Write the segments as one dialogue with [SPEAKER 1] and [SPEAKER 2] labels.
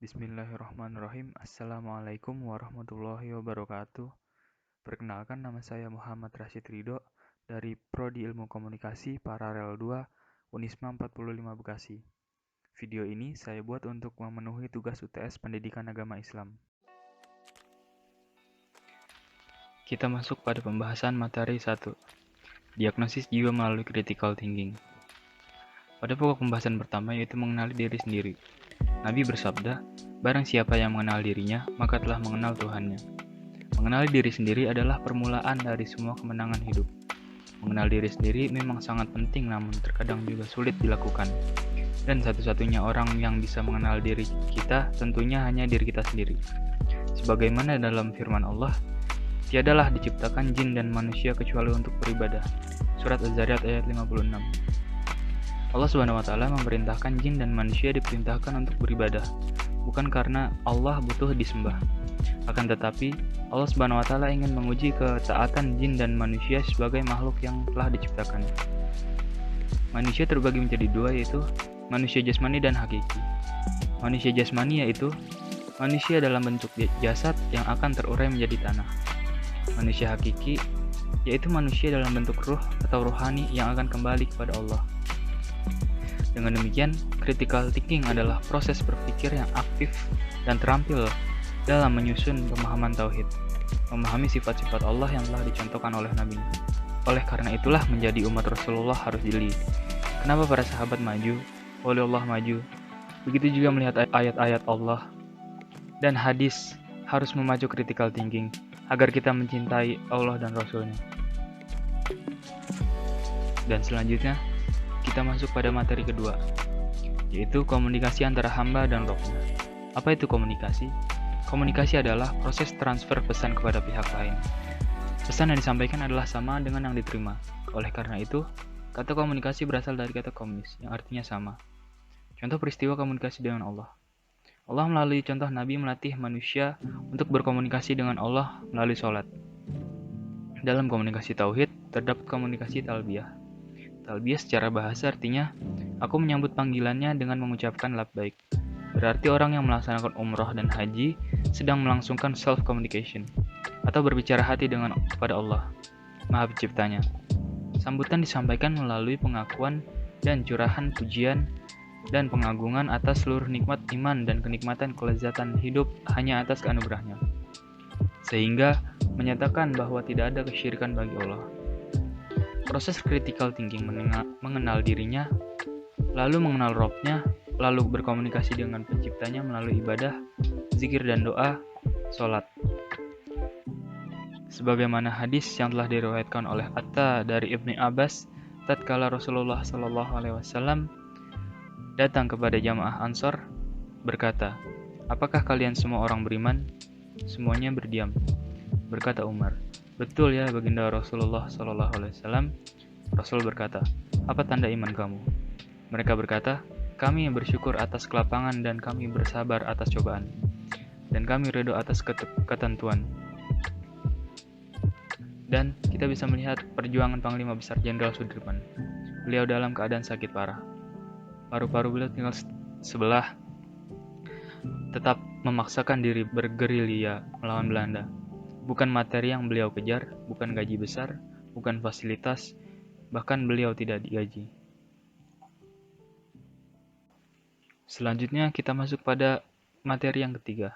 [SPEAKER 1] Bismillahirrahmanirrahim. Assalamualaikum warahmatullahi wabarakatuh. Perkenalkan, nama saya Muhammad Rashid Ridho dari Prodi Ilmu Komunikasi Paralel 2 Unisma 45 Bekasi. Video ini saya buat untuk memenuhi tugas UTS Pendidikan Agama Islam. Kita masuk pada pembahasan materi 1. Diagnosis jiwa melalui critical thinking. Pada pokok pembahasan pertama yaitu mengenali diri sendiri. Nabi bersabda, barang siapa yang mengenal dirinya, maka telah mengenal Tuhannya. Mengenali diri sendiri adalah permulaan dari semua kemenangan hidup. Mengenal diri sendiri memang sangat penting, namun terkadang juga sulit dilakukan. Dan satu-satunya orang yang bisa mengenal diri kita tentunya hanya diri kita sendiri. Sebagaimana dalam firman Allah, tiadalah diciptakan jin dan manusia kecuali untuk beribadah. Surat Az-Zariyat ayat 56. Allah SWT memerintahkan jin dan manusia diperintahkan untuk beribadah, bukan karena Allah butuh disembah. Akan tetapi, Allah SWT ingin menguji ketaatan jin dan manusia sebagai makhluk yang telah diciptakan. Manusia terbagi menjadi dua, yaitu manusia jasmani dan hakiki. Manusia jasmani yaitu manusia dalam bentuk jasad yang akan terurai menjadi tanah. Manusia hakiki yaitu manusia dalam bentuk ruh atau rohani yang akan kembali kepada Allah. Dengan demikian, critical thinking adalah proses berpikir yang aktif dan terampil dalam menyusun pemahaman tauhid, memahami sifat-sifat Allah yang telah dicontohkan oleh Nabi. Oleh karena itulah menjadi umat Rasulullah harus jeli. Kenapa para sahabat maju, oleh Allah maju? Begitu juga melihat ayat-ayat Allah dan hadis harus memacu critical thinking agar kita mencintai Allah dan Rasulnya. Dan selanjutnya, kita masuk pada materi kedua, yaitu komunikasi antara hamba dan Rabb-Nya. Apa itu komunikasi? Komunikasi adalah proses transfer pesan kepada pihak lain. Pesan yang disampaikan adalah sama dengan yang diterima. Oleh karena itu, kata komunikasi berasal dari kata komunis, yang artinya sama. Contoh peristiwa komunikasi dengan Allah. Allah melalui contoh Nabi melatih manusia untuk berkomunikasi dengan Allah melalui sholat. Dalam komunikasi tauhid, terdapat komunikasi talbiyah. Talbiyah secara bahasa artinya, aku menyambut panggilannya dengan mengucapkan labbaik. Berarti orang yang melaksanakan umrah dan haji sedang melangsungkan self-communication, atau berbicara hati kepada Allah, Maha Penciptanya. Sambutan disampaikan melalui pengakuan dan curahan pujian dan pengagungan atas seluruh nikmat iman dan kenikmatan kelezatan hidup hanya atas anugerahnya. Sehingga menyatakan bahwa tidak ada kesyirikan bagi Allah. Proses critical thinking mengenal dirinya, lalu mengenal Rabb-Nya, lalu berkomunikasi dengan penciptanya melalui ibadah, zikir dan doa, sholat. Sebagaimana hadis yang telah diriwayatkan oleh Atta dari Ibnu Abbas, tatkala Rasulullah SAW datang kepada jamaah Ansor, berkata, apakah kalian semua orang beriman? Semuanya berdiam. Berkata Umar, betul ya baginda Rasulullah SAW. Rasul berkata, apa tanda iman kamu? Mereka berkata, kami bersyukur atas kelapangan dan kami bersabar atas cobaan, dan kami ridho atas ketentuan. Dan kita bisa melihat perjuangan Panglima Besar Jenderal Sudirman. Beliau dalam keadaan sakit parah. Paru-paru beliau tinggal sebelah, tetap memaksakan diri bergerilya melawan Belanda. Bukan materi yang beliau kejar, bukan gaji besar, bukan fasilitas, bahkan beliau tidak digaji. Selanjutnya kita masuk pada materi yang ketiga.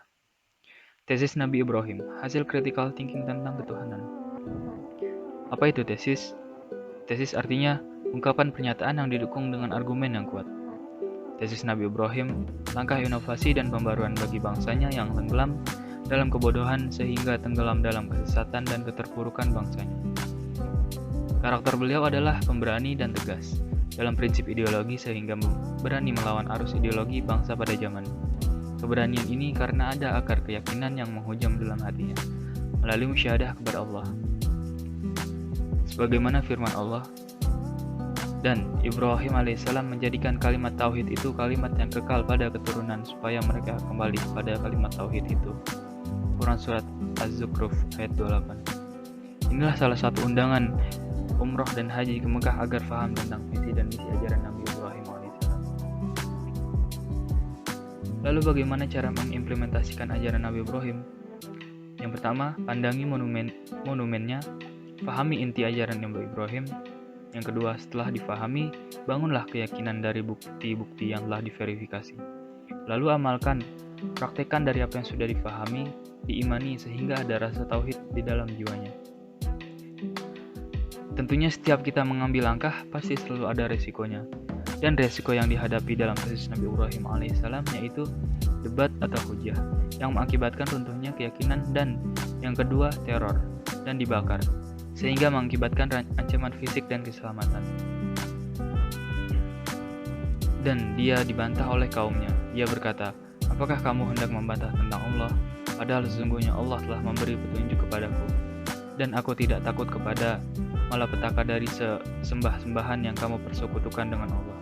[SPEAKER 1] Tesis Nabi Ibrahim, hasil critical thinking tentang ketuhanan. Apa itu tesis? Tesis artinya ungkapan pernyataan yang didukung dengan argumen yang kuat. Tesis Nabi Ibrahim, langkah inovasi dan pembaruan bagi bangsanya yang tenggelam dalam kebodohan sehingga tenggelam dalam kesesatan dan keterpurukan bangsanya. Karakter beliau adalah pemberani dan tegas dalam prinsip ideologi sehingga berani melawan arus ideologi bangsa pada zaman. Keberanian ini karena ada akar keyakinan yang menghujam dalam hatinya melalui musyahadah kepada Allah. Sebagaimana firman Allah, dan Ibrahim alaihissalam menjadikan kalimat tauhid itu kalimat yang kekal pada keturunan supaya mereka kembali pada kalimat tauhid itu. Quran Surat Az-Zukhruf ayat 28. Inilah salah satu undangan umroh dan haji ke Mekah agar faham tentang visi dan misi ajaran Nabi Ibrahim alaihissalam. Lalu bagaimana cara mengimplementasikan ajaran Nabi Ibrahim? Yang pertama, pandangi monumennya, pahami inti ajaran Nabi Ibrahim. Yang kedua, setelah difahami, bangunlah keyakinan dari bukti-bukti yang telah diverifikasi. Lalu amalkan, praktekkan dari apa yang sudah difahami, diimani sehingga ada rasa tauhid di dalam jiwanya. Tentunya setiap kita mengambil langkah pasti selalu ada resikonya. Dan resiko yang dihadapi dalam kasus Nabi Ibrahim alaihissalam yaitu debat atau hujah yang mengakibatkan runtuhnya keyakinan, dan yang kedua teror dan dibakar sehingga mengakibatkan ancaman fisik dan keselamatan. Dan dia dibantah oleh kaumnya. Dia berkata, "Apakah kamu hendak membantah tentang Allah? Padahal sesungguhnya Allah telah memberi petunjuk kepadaku, dan aku tidak takut kepada malapetaka dari sembah-sembahan yang kamu persekutukan dengan Allah.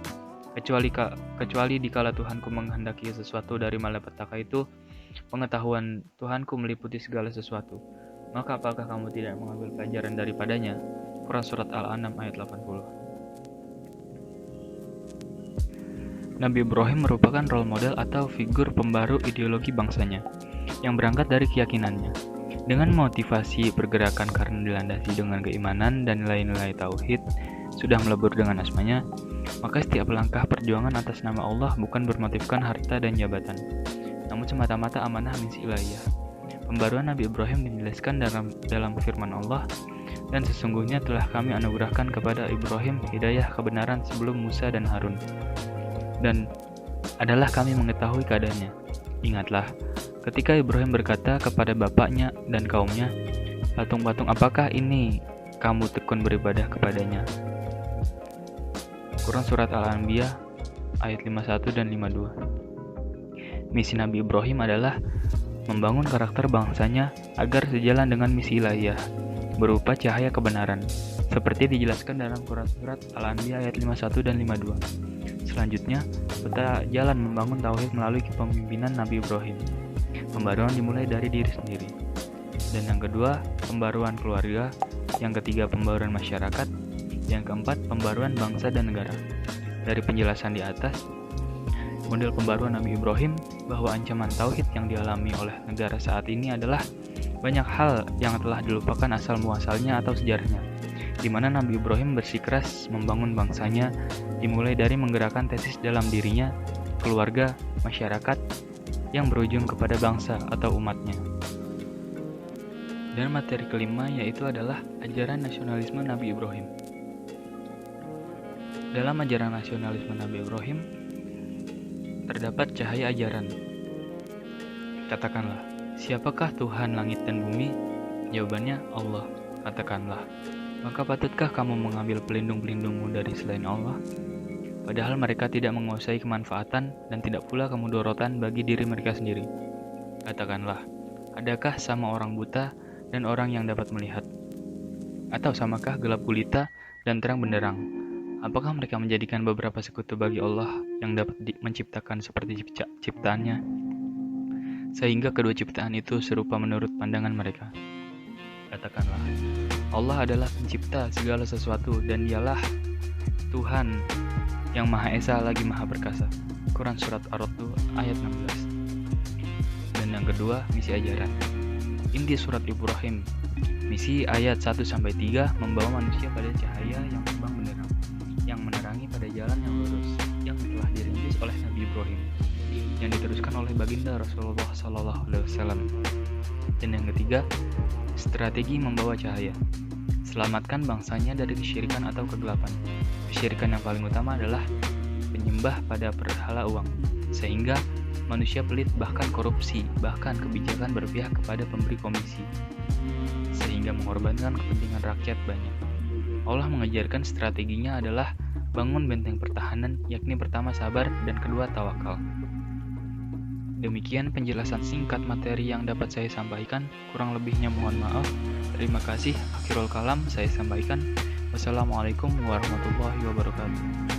[SPEAKER 1] Kecuali dikala Tuhanku menghendaki sesuatu dari malapetaka itu, pengetahuan Tuhanku meliputi segala sesuatu. Maka apakah kamu tidak mengambil pelajaran daripadanya?" Quran Surat Al-An'am ayat 80. Nabi Ibrahim merupakan role model atau figur pembaru ideologi bangsanya yang berangkat dari keyakinannya. Dengan motivasi pergerakan karena dilandasi dengan keimanan dan nilai-nilai tauhid sudah melebur dengan asmanya, maka setiap langkah perjuangan atas nama Allah bukan bermotifkan harta dan jabatan, namun semata-mata amanah misi ilahiyah. Pembaruan Nabi Ibrahim dijelaskan dalam firman Allah, "Dan sesungguhnya telah kami anugerahkan kepada Ibrahim hidayah kebenaran sebelum Musa dan Harun. Dan adalah kami mengetahui keadaannya. Ingatlah, ketika Ibrahim berkata kepada bapaknya dan kaumnya, 'Patung-patung apakah ini kamu tekun beribadah kepadanya?'" Quran Surat Al-Anbiya ayat 51 dan 52. Misi Nabi Ibrahim adalah membangun karakter bangsanya agar sejalan dengan misi ilahiyah berupa cahaya kebenaran, seperti dijelaskan dalam Quran Surat Al-Anbiya ayat 51 dan 52. Selanjutnya, peta jalan membangun tauhid melalui kepemimpinan Nabi Ibrahim. Pembaruan dimulai dari diri sendiri. Dan yang kedua, pembaruan keluarga. Yang ketiga, pembaruan masyarakat. Yang keempat, pembaruan bangsa dan negara. Dari penjelasan di atas, model pembaruan Nabi Ibrahim bahwa ancaman tauhid yang dialami oleh negara saat ini adalah banyak hal yang telah dilupakan asal muasalnya atau sejarahnya, di mana Nabi Ibrahim bersikeras membangun bangsanya dimulai dari menggerakkan tesis dalam dirinya, keluarga, masyarakat yang berujung kepada bangsa atau umatnya. Dan materi kelima yaitu adalah ajaran nasionalisme Nabi Ibrahim. Dalam ajaran nasionalisme Nabi Ibrahim terdapat cahaya ajaran. Katakanlah, siapakah Tuhan langit dan bumi? Jawabannya Allah. Katakanlah, maka patutkah kamu mengambil pelindung-pelindungmu dari selain Allah? Padahal mereka tidak menguasai kemanfaatan dan tidak pula kemudorotan bagi diri mereka sendiri. Katakanlah, adakah sama orang buta dan orang yang dapat melihat? Atau samakah gelap gulita dan terang benderang? Apakah mereka menjadikan beberapa sekutu bagi Allah yang dapat menciptakan seperti ciptaannya, sehingga kedua ciptaan itu serupa menurut pandangan mereka? Katakanlah, Allah adalah pencipta segala sesuatu dan dialah Tuhan yang Maha Esa lagi Maha Perkasa. Quran Surat Ar-Ra'd ayat 16. Dan yang kedua, misi ajaran. Inti Surat Ibrahim, misi ayat 1-3 membawa manusia pada cahaya yang terbang benderang, yang menerangi pada jalan yang lurus yang telah dirintis oleh Nabi Ibrahim, yang diteruskan oleh baginda Rasulullah SAW. Dan yang ketiga, strategi membawa cahaya. Selamatkan bangsanya dari kesyirikan atau kegelapan. Kesyirikan yang paling utama adalah penyembah pada berhala uang, sehingga manusia pelit bahkan korupsi, bahkan kebijakan berpihak kepada pemberi komisi, sehingga mengorbankan kepentingan rakyat banyak. Allah mengajarkan strateginya adalah bangun benteng pertahanan, yakni pertama sabar dan kedua tawakal. Demikian penjelasan singkat materi yang dapat saya sampaikan. Kurang lebihnya mohon maaf. Terima kasih. Akhirul kalam saya sampaikan. Wassalamualaikum warahmatullahi wabarakatuh.